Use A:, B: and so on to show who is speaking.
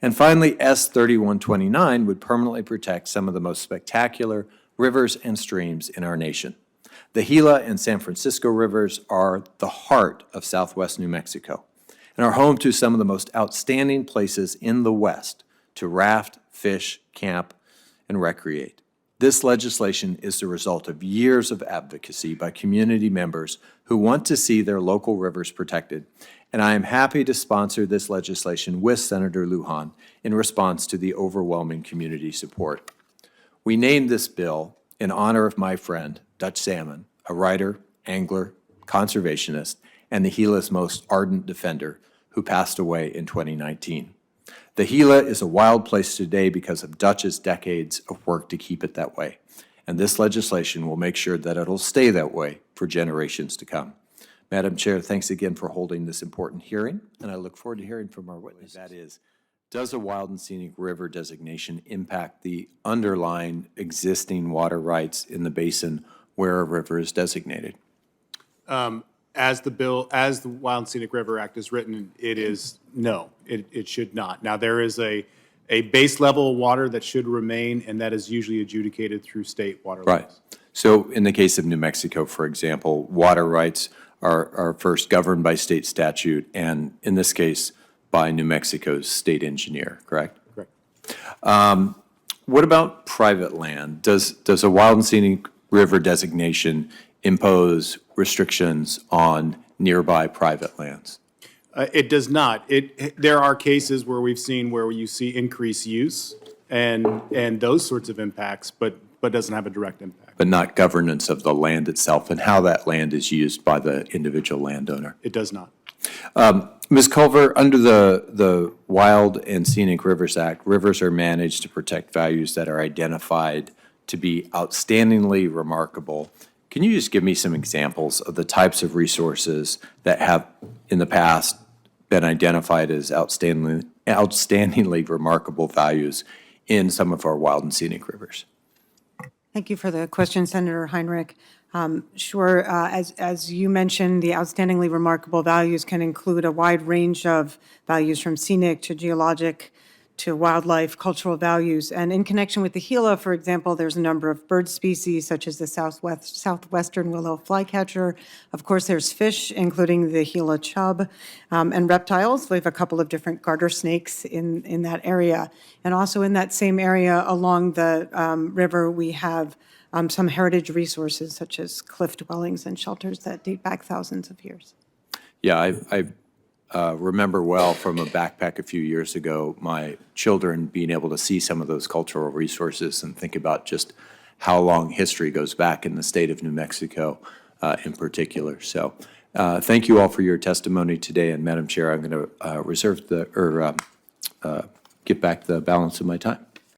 A: And finally, S3129 would permanently protect some of the most spectacular rivers and streams in our nation. The Gila and San Francisco rivers are the heart of southwest New Mexico and are home to some of the most outstanding places in the West to raft, fish, camp, and recreate. This legislation is the result of years of advocacy by community members who want to see their local rivers protected, and I am happy to sponsor this legislation with Senator Lujan in response to the overwhelming community support. We named this bill in honor of my friend, Dutch Salmon, a writer, angler, conservationist, and the Gila's most ardent defender, who passed away in 2019. The Gila is a wild place today because of Dutch's decades of work to keep it that way, and this legislation will make sure that it'll stay that way for generations to come. Madam Chair, thanks again for holding this important hearing, and I look forward to hearing from our witnesses. That is, does a wild and scenic river designation impact the underlying existing water rights in the basin where a river is designated?
B: As the Wild and Scenic River Act is written, it is no, it should not. Now, there is a base level of water that should remain, and that is usually adjudicated through state water laws.
A: Right. So in the case of New Mexico, for example, water rights are first governed by state statute, and in this case, by New Mexico's state engineer, correct?
B: Correct.
A: What about private land? Does a wild and scenic river designation impose restrictions on nearby private lands?
B: It does not. There are cases where we've seen where you see increased use and those sorts of impacts, but doesn't have a direct impact.
A: But not governance of the land itself and how that land is used by the individual landowner?
B: It does not.
A: Ms. Culver, under the Wild and Scenic Rivers Act, rivers are managed to protect values that are identified to be outstandingly remarkable. Can you just give me some examples of the types of resources that have in the past been identified as outstandingly remarkable values in some of our wild and scenic rivers?
C: Thank you for the question, Senator Heinrich. Sure, as you mentioned, the outstandingly remarkable values can include a wide range of values from scenic to geologic to wildlife, cultural values. And in connection with the Gila, for example, there's a number of bird species such as the southwestern willow flycatcher. Of course, there's fish, including the Gila chub, and reptiles. We have a couple of different garter snakes in that area. And also in that same area along the river, we have some heritage resources such as cliff dwellings and shelters that date back thousands of years.
A: Yeah, I remember well from a backpack a few years ago, my children being able to see some of those cultural resources and think about just how long history goes back in the state of New Mexico in particular. So thank you all for your testimony today. And Madam Chair, I'm going to give back the balance of my time.